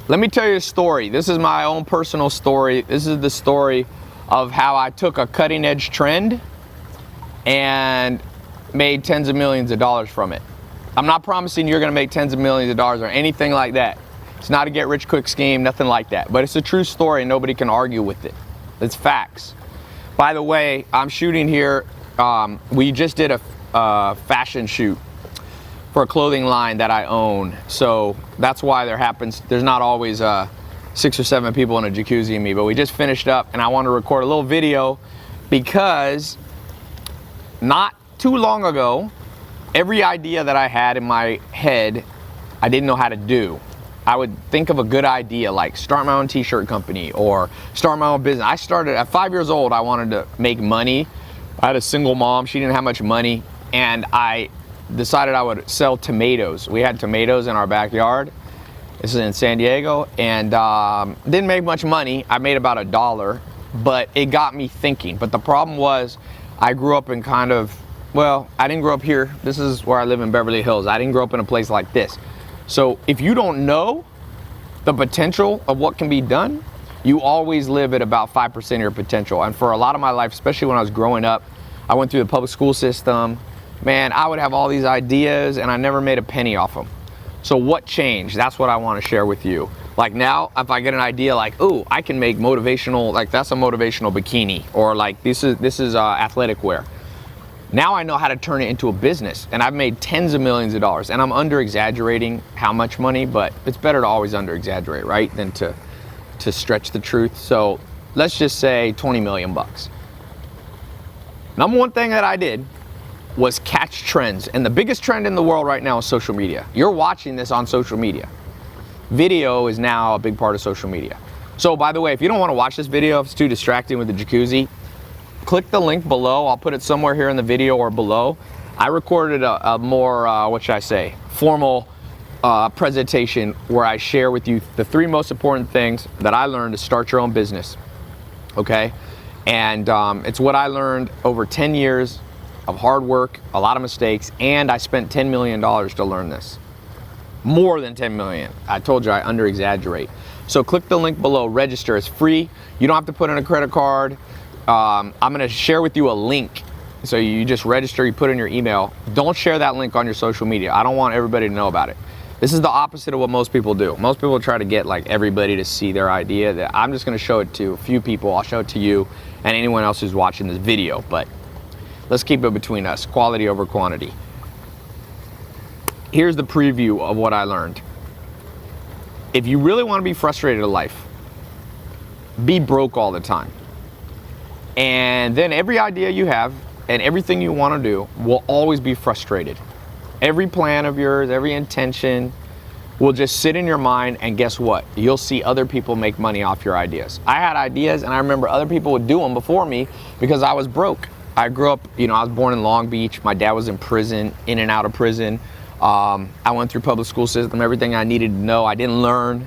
Let me tell you a story. This is my own personal story. This is the story of how I took a cutting edge trend and made tens of millions of dollars from it. I'm not promising you're gonna make tens of millions of dollars or anything like that. It's not a get rich quick scheme, nothing like that. But it's a true story and nobody can argue with it. It's facts. By the way, I'm shooting here. We just did a fashion shoot for a clothing line that I own. So that's why there's not always 6 or 7 people in a jacuzzi and me, but we just finished up and I want to record a little video because not too long ago, every idea that I had in my head, I didn't know how to do. I would think of a good idea like start my own t-shirt company or start my own business. I started at 5 years old, I wanted to make money. I had a single mom, she didn't have much money, and I decided I would sell tomatoes. We had tomatoes in our backyard. This is in San Diego, and didn't make much money. I made about $1, but it got me thinking. But the problem was I grew up in I didn't grow up here. This is where I live in Beverly Hills. I didn't grow up in a place like this. So if you don't know the potential of what can be done, you always live at about 5% of your potential. And for a lot of my life, especially when I was growing up, I went through the public school system. Man, I would have all these ideas and I never made a penny off them. So what changed? That's what I want to share with you. Like now, if I get an idea like, ooh, I can make motivational, like that's a motivational bikini, or like this is athletic wear. Now I know how to turn it into a business, and I've made tens of millions of dollars. And I'm under exaggerating how much money, but it's better to always under exaggerate, right? Than to stretch the truth. So let's just say 20 million bucks. Number one thing that I did was catch trends. And the biggest trend in the world right now is social media. You're watching this on social media. Video is now a big part of social media. So by the way, if you don't want to watch this video, if it's too distracting with the jacuzzi, click the link below. I'll put it somewhere here in the video or below. I recorded a more, what should I say, formal presentation where I share with you the 3 most important things that I learned to start your own business, okay? And it's what I learned over 10 years of hard work, a lot of mistakes, and I spent $10 million to learn this. More than 10 million. I told you I under exaggerate. So click the link below, register, it's free. You don't have to put in a credit card. I'm gonna share with you a link. So you just register, you put in your email. Don't share that link on your social media. I don't want everybody to know about it. This is the opposite of what most people do. Most people try to get like everybody to see their idea. I'm just gonna show it to a few people. I'll show it to you and anyone else who's watching this video, but let's keep it between us, quality over quantity. Here's the preview of what I learned. If you really want to be frustrated in life, be broke all the time. And then every idea you have and everything you want to do will always be frustrated. Every plan of yours, every intention will just sit in your mind, and guess what? You'll see other people make money off your ideas. I had ideas and I remember other people would do them before me because I was broke. I grew up, I was born in Long Beach. My dad was in prison, in and out of prison. I went through public school system, everything I needed to know, I didn't learn.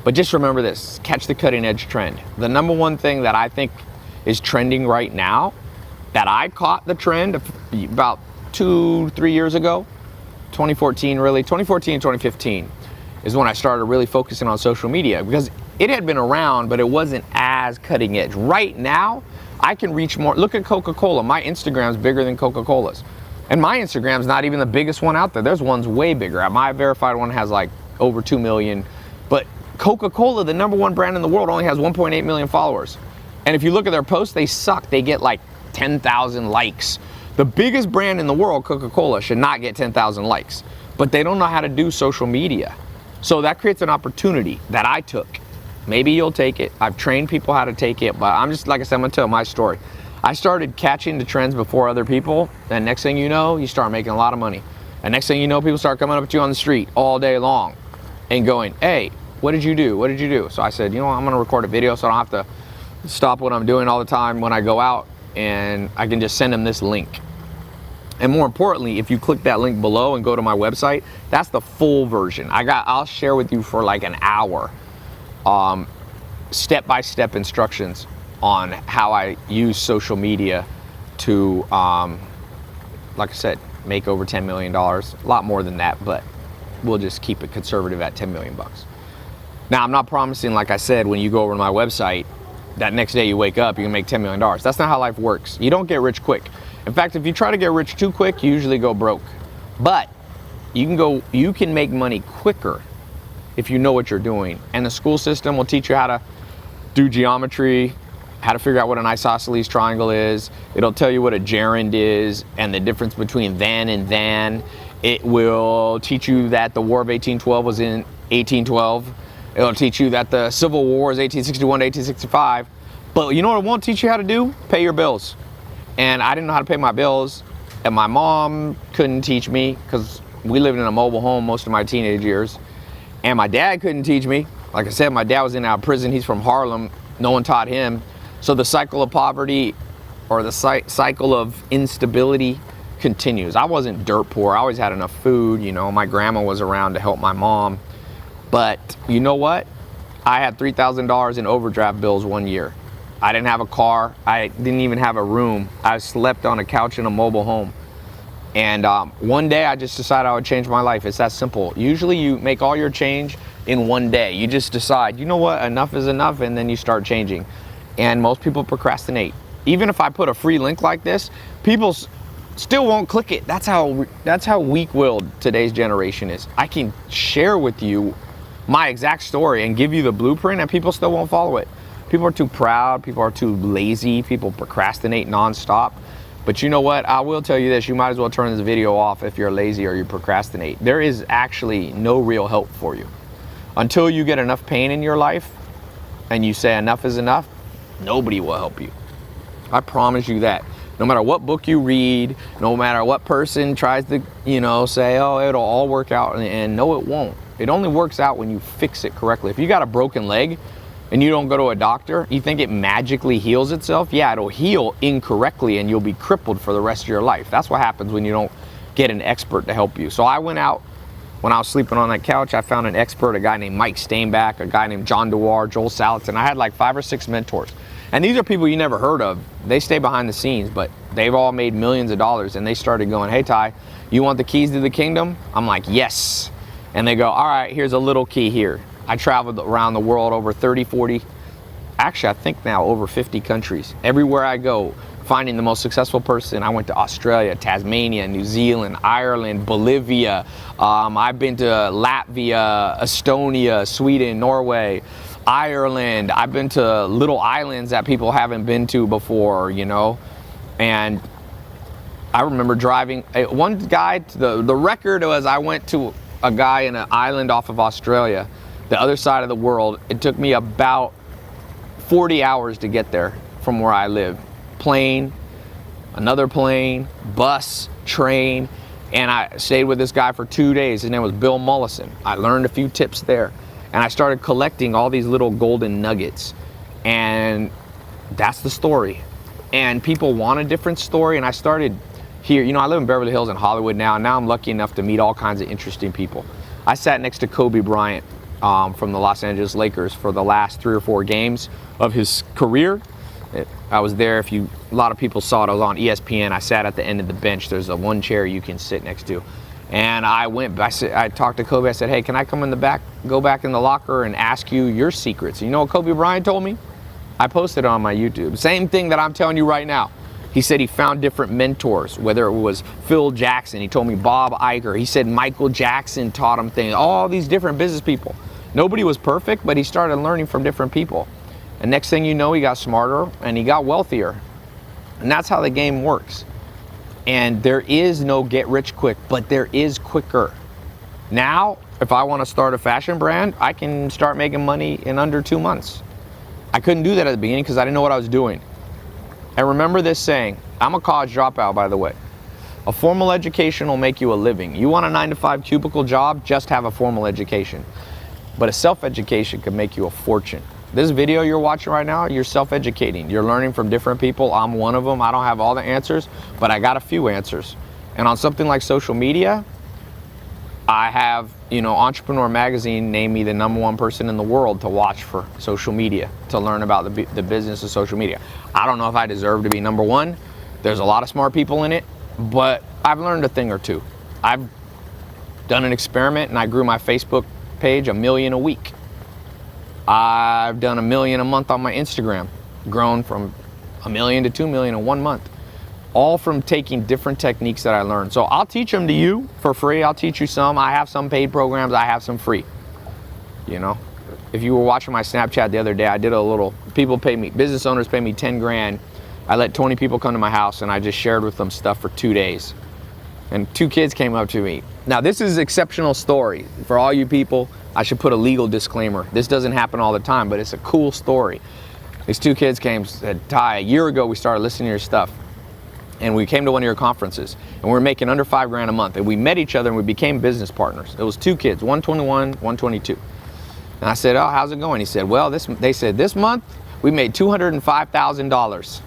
But just remember this, catch the cutting edge trend. The number one thing that I think is trending right now, that I caught the trend about 2-3 years ago, 2014 really, 2014, 2015 is when I started really focusing on social media, because it had been around, but it wasn't as cutting edge. Right now, I can reach more. Look at Coca-Cola. My Instagram's bigger than Coca-Cola's. And my Instagram's not even the biggest one out there. There's ones way bigger. My verified one has like over 2 million. But Coca-Cola, the number 1 brand in the world, only has 1.8 million followers. And if you look at their posts, they suck. They get like 10,000 likes. The biggest brand in the world, Coca-Cola, should not get 10,000 likes. But they don't know how to do social media. So that creates an opportunity that I took. Maybe you'll take it. I've trained people how to take it, but I'm just, like I said, I'm gonna tell my story. I started catching the trends before other people, and next thing you know, you start making a lot of money. And next thing you know, people start coming up to you on the street all day long and going, hey, what did you do? What did you do? So I said, I'm gonna record a video so I don't have to stop what I'm doing all the time when I go out, and I can just send them this link. And more importantly, if you click that link below and go to my website, that's the full version. I'll share with you for like an hour, step-by-step instructions on how I use social media to, like I said, make over $10 million. A lot more than that, but we'll just keep it conservative at 10 million bucks. Now, I'm not promising, like I said, when you go over to my website, that next day you wake up, you can make $10 million. That's not how life works. You don't get rich quick. In fact, if you try to get rich too quick, you usually go broke. But you can make money quicker if you know what you're doing. And the school system will teach you how to do geometry, how to figure out what an isosceles triangle is. It'll tell you what a gerund is and the difference between then and than. It will teach you that the War of 1812 was in 1812. It'll teach you that the Civil War is 1861 to 1865. But you know what it won't teach you how to do? Pay your bills. And I didn't know how to pay my bills. And my mom couldn't teach me because we lived in a mobile home most of my teenage years. And my dad couldn't teach me. Like I said, my dad was in and out of prison. He's from Harlem. No one taught him. So the cycle of poverty or the cycle of instability continues. I wasn't dirt poor. I always had enough food. You know, my grandma was around to help my mom. But you know what? I had $3,000 in overdraft bills one year. I didn't have a car. I didn't even have a room. I slept on a couch in a mobile home. And one day I just decided I would change my life. It's that simple. Usually you make all your change in one day. You just decide, you know what, enough is enough, and then you start changing. And most people procrastinate. Even if I put a free link like this, people still won't click it. That's how weak-willed today's generation is. I can share with you my exact story and give you the blueprint, and people still won't follow it. People are too proud. People are too lazy. People procrastinate nonstop. But you know what? I will tell you this. You might as well turn this video off if you're lazy or you procrastinate. There is actually no real help for you. Until you get enough pain in your life and you say enough is enough, nobody will help you. I promise you that. No matter what book you read, no matter what person tries to, say, oh, it'll all work out, and no, it won't. It only works out when you fix it correctly. If you got a broken leg and you don't go to a doctor, you think it magically heals itself? Yeah, it'll heal incorrectly and you'll be crippled for the rest of your life. That's what happens when you don't get an expert to help you. So I went out, when I was sleeping on that couch, I found an expert, a guy named Mike Steinbach, a guy named John Dewar, Joel Salatin. I had like 5 or 6 mentors. And these are people you never heard of. They stay behind the scenes, but they've all made millions of dollars. And they started going, hey, Ty, you want the keys to the kingdom? I'm like, yes. And they go, all right, here's a little key here. I traveled around the world over 30, 40, actually I think now over 50 countries. Everywhere I go, finding the most successful person. I went to Australia, Tasmania, New Zealand, Ireland, Bolivia. I've been to Latvia, Estonia, Sweden, Norway, Ireland. I've been to little islands that people haven't been to before, And I remember driving, one guy, the record was I went to a guy in an island off of Australia, the other side of the world. It took me about 40 hours to get there from where I live. Plane, another plane, bus, train, and I stayed with this guy for 2 days. His name was Bill Mollison. I learned a few tips there, and I started collecting all these little golden nuggets, and that's the story. And people want a different story, and I started here. I live in Beverly Hills in Hollywood now, and now I'm lucky enough to meet all kinds of interesting people. I sat next to Kobe Bryant from the Los Angeles Lakers for the last 3 or 4 games of his career. I was there. A lot of people saw it. I was on ESPN. I sat at the end of the bench. There's a one chair you can sit next to. And I talked to Kobe. I said, hey, can I come in the back, go back in the locker and ask you your secrets? You know what Kobe Bryant told me? I posted it on my YouTube. Same thing that I'm telling you right now. He said he found different mentors, whether it was Phil Jackson. He told me Bob Iger. He said Michael Jackson taught him things. All these different business people. Nobody was perfect, but he started learning from different people. And next thing you know, he got smarter and he got wealthier. And that's how the game works. And there is no get rich quick, but there is quicker. Now, if I want to start a fashion brand, I can start making money in under 2 months. I couldn't do that at the beginning because I didn't know what I was doing. And remember this saying, I'm a college dropout, by the way. A formal education will make you a living. You want a 9-to-5 cubicle job, just have a formal education. But a self-education can make you a fortune. This video you're watching right now, you're self-educating. You're learning from different people. I'm one of them. I don't have all the answers, but I got a few answers. And on something like social media, I have, Entrepreneur Magazine named me the #1 person in the world to watch for social media, to learn about the business of social media. I don't know if I deserve to be #1. There's a lot of smart people in it, but I've learned a thing or two. I've done an experiment and I grew my Facebook page 1 million a week. I've done $1 million a month on my Instagram, grown from $1 million to $2 million in 1 month, all from taking different techniques that I learned. So I'll teach them to you for free. I'll teach you some. I have some paid programs. I have some free. You know, if you were watching my Snapchat the other day, I did a little, people pay me, business owners pay me 10 grand. I let 20 people come to my house and I just shared with them stuff for 2 days. And 2 kids came up to me. Now this is an exceptional story. For all you people, I should put a legal disclaimer. This doesn't happen all the time, but it's a cool story. These 2 kids came and said, Ty, a year ago we started listening to your stuff. And we came to one of your conferences and we were making under 5 grand a month. And we met each other and we became business partners. It was 2 kids, 121, 122. And I said, oh, how's it going? He said, well, they said this month we made $205,000.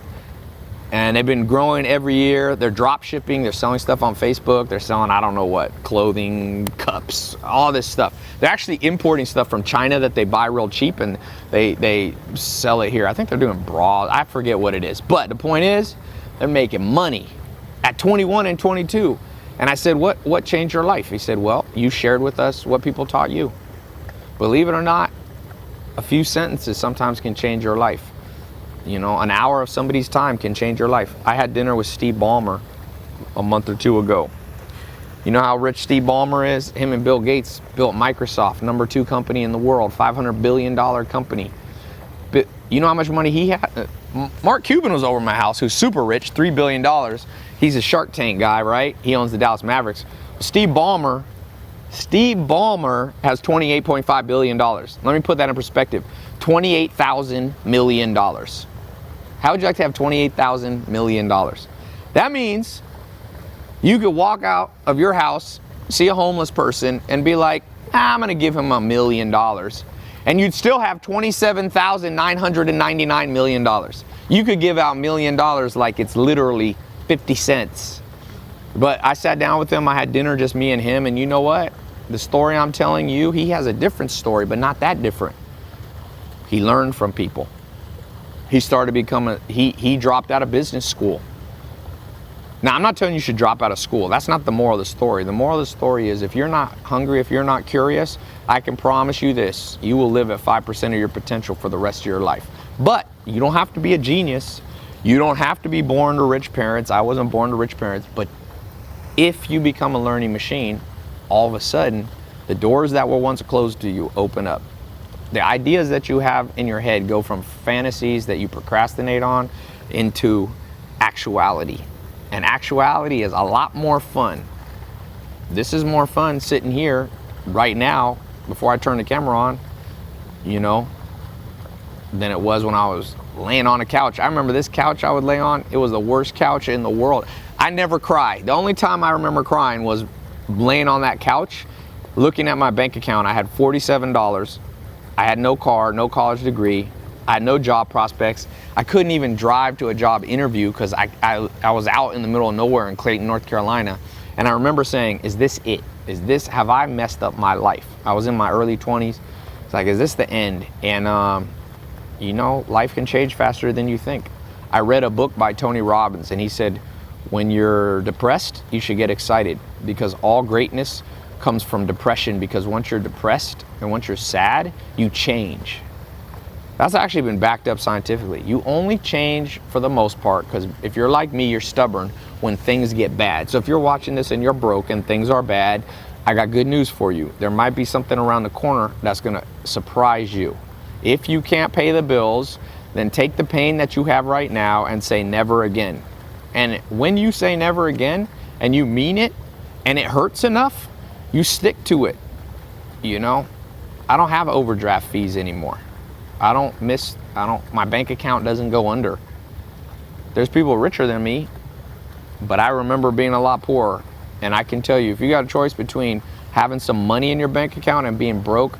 And they've been growing every year. They're drop shipping. They're selling stuff on Facebook. They're selling, I don't know what, clothing, cups, all this stuff. They're actually importing stuff from China that they buy real cheap and they sell it here. I think they're doing bras. I forget what it is. But the point is, they're making money at 21 and 22. And I said, what changed your life? He said, well, you shared with us what people taught you. Believe it or not, a few sentences sometimes can change your life. You know, an hour of somebody's time can change your life. I had dinner with Steve Ballmer a month or 2 ago. You know how rich Steve Ballmer is? Him and Bill Gates built Microsoft, number 2 company in the world, $500 billion company. But you know how much money he had? Mark Cuban was over at my house, who's super rich, $3 billion. He's a Shark Tank guy, right? He owns the Dallas Mavericks. Steve Ballmer has $28.5 billion. Let me put that in perspective. $28,000 million. How would you like to have $28,000 million? That means you could walk out of your house, see a homeless person, and be like, I'm going to give him $1 million. And you'd still have $27,999 million. You could give out $1 million like it's literally 50 cents. But I sat down with him, I had dinner, just me and him, and you know what? The story I'm telling you, he has a different story, but not that different. He learned from people. He started becoming, he dropped out of business school. Now, I'm not telling you should drop out of school. That's not the moral of the story. The moral of the story is if you're not hungry, if you're not curious, I can promise you this, you will live at 5% of your potential for the rest of your life. But you don't have to be a genius. You don't have to be born to rich parents. I wasn't born to rich parents, but if you become a learning machine, all of a sudden, the doors that were once closed to you open up. The ideas that you have in your head go from fantasies that you procrastinate on into actuality. And actuality is a lot more fun. This is more fun sitting here right now before I turn the camera on, you know, than it was when I was laying on a couch. I remember this couch I would lay on. It was the worst couch in the world. I never cry. The only time I remember crying was laying on that couch, looking at my bank account. I had $47. I had no car, no college degree. I had no job prospects. I couldn't even drive to a job interview because I was out in the middle of nowhere in Clayton, North Carolina. And I remember saying, is this it? Have I messed up my life? I was in my early 20s. It's like, is this the end? And you know, life can change faster than you think. I read a book by Tony Robbins and he said, when you're depressed, you should get excited because all greatness comes from depression, because once you're depressed and once you're sad, you change. That's actually been backed up scientifically. You only change for the most part, because if you're like me, you're stubborn when things get bad. So if you're watching this and you're broke and things are bad, I got good news for you. There might be something around the corner that's gonna surprise you. If you can't pay the bills, then take the pain that you have right now and say never again. And when you say never again and you mean it and it hurts enough, you stick to it. You know, I don't have overdraft fees anymore. My bank account doesn't go under. There's people richer than me, but I remember being a lot poorer. And I can tell you, if you got a choice between having some money in your bank account and being broke,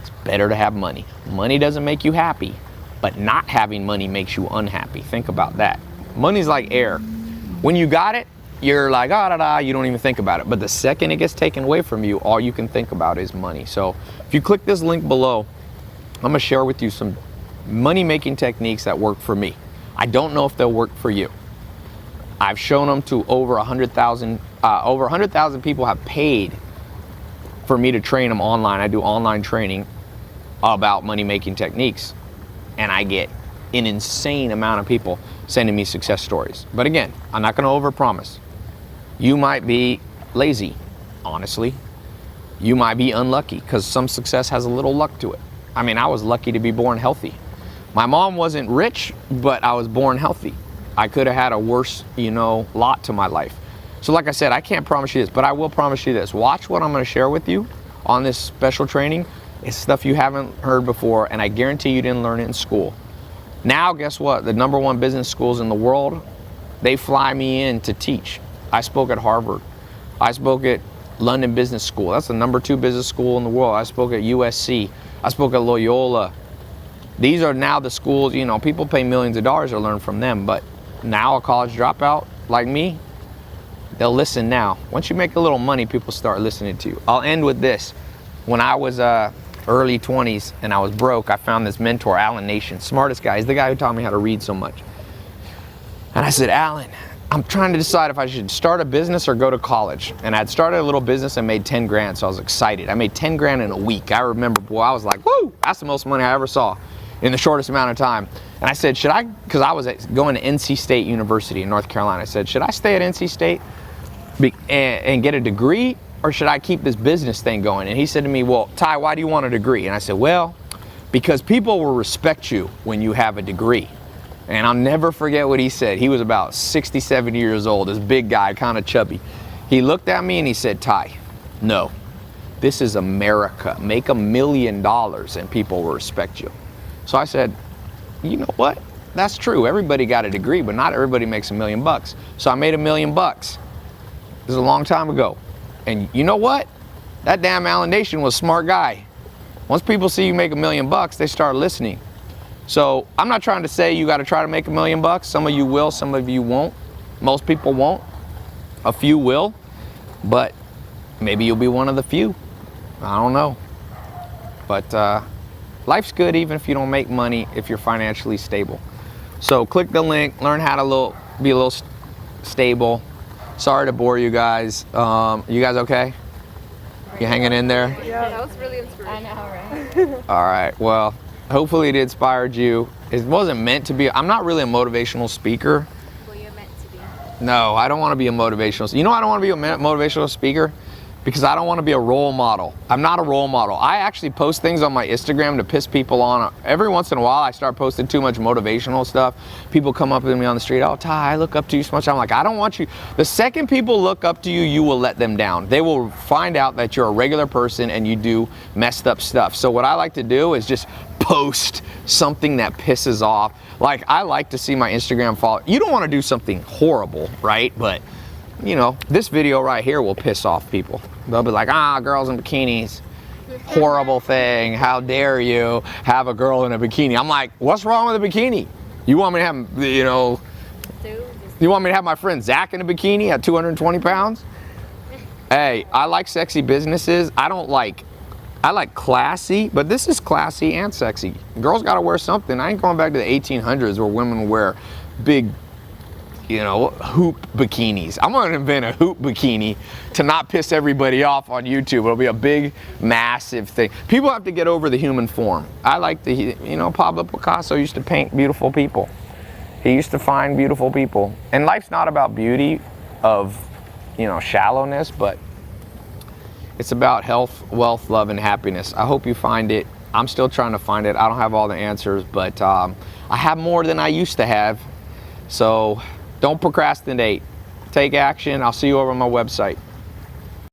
it's better to have money. Money doesn't make you happy, but not having money makes you unhappy. Think about that. Money's like air. When you got it, you're like, you don't even think about it. But the second it gets taken away from you, all you can think about is money. So if you click this link below, I'm gonna share with you some money-making techniques that work for me. I don't know if they'll work for you. I've shown them to over 100,000 people have paid for me to train them online. I do online training. about money-making techniques, and I get an insane amount of people sending me success stories. But again, I'm not going to overpromise. You might be lazy, honestly. You might be unlucky, because some success has a little luck to it. I mean, I was lucky to be born healthy. My mom wasn't rich, but I was born healthy. I could have had a worse, lot to my life. So like I said, I can't promise you this, but I will promise you this. Watch what I'm going to share with you on this special training. It's stuff you haven't heard before, and I guarantee you didn't learn it in school. Now, guess what? The #1 business schools in the world, they fly me in to teach. I spoke at Harvard. I spoke at London Business School. That's the #2 business school in the world. I spoke at USC. I spoke at Loyola. These are now the schools, people pay millions of dollars to learn from them, but now a college dropout like me, they'll listen now. Once you make a little money, people start listening to you. I'll end with this. When I was early 20s and I was broke, I found this mentor, Alan Nation, smartest guy. He's the guy who taught me how to read so much. And I said, Alan, I'm trying to decide if I should start a business or go to college. And I'd started a little business and made 10 grand, so I was excited. I made 10 grand in a week. I remember, boy, I was like, woo, that's the most money I ever saw in the shortest amount of time. And I said, because I was going to NC State University in North Carolina. I said, should I stay at NC State and get a degree, or should I keep this business thing going? And he said to me, well, Ty, why do you want a degree? And I said, well, because people will respect you when you have a degree. And I'll never forget what he said. He was about 60, 70 years old, this big guy, kind of chubby. He looked at me and he said, Ty, no, this is America. Make $1 million and people will respect you. So I said, you know what? That's true. Everybody got a degree, but not everybody makes $1 million. So I made $1 million. This is a long time ago. And you know what? That damn Alan Nation was a smart guy. Once people see you make $1 million, they start listening. So I'm not trying to say you got to try to make $1 million. Some of you will, some of you won't. Most people won't. A few will, but maybe you'll be one of the few. I don't know. But life's good even if you don't make money, if you're financially stable. So click the link, learn how to be a little stable. Sorry to bore you guys. You guys okay? You hanging in there? Yeah, that was really inspirational. I know, right? All right, well, hopefully it inspired you. It wasn't meant to be. I'm not really a motivational speaker. Well, you're meant to be. No, I don't want to be a motivational. I don't want to be a motivational speaker because I don't want to be a role model. I'm not a role model. I actually post things on my Instagram to piss people on. Every once in a while, I start posting too much motivational stuff. People come up to me on the street, oh, Ty, I look up to you so much. I'm like, I don't want you. The second people look up to you, you will let them down. They will find out that you're a regular person and you do messed up stuff. So what I like to do is just post something that pisses off. Like, I like to see my Instagram follow. You don't want to do something horrible, right? But this video right here will piss off people. They'll be like, girls in bikinis, horrible thing. How dare you have a girl in a bikini? I'm like, what's wrong with a bikini? You want me to have, you want me to have my friend Zach in a bikini at 220 pounds? Hey, I like sexy businesses. I like classy, but this is classy and sexy. Girls gotta wear something. I ain't going back to the 1800s where women wear big, hoop bikinis. I'm gonna invent a hoop bikini to not piss everybody off on YouTube. It'll be a big, massive thing. People have to get over the human form. I like Pablo Picasso used to paint beautiful people. He used to find beautiful people. And life's not about beauty of, shallowness, but it's about health, wealth, love, and happiness. I hope you find it. I'm still trying to find it. I don't have all the answers, but I have more than I used to have. So don't procrastinate. Take action. I'll see you over on my website.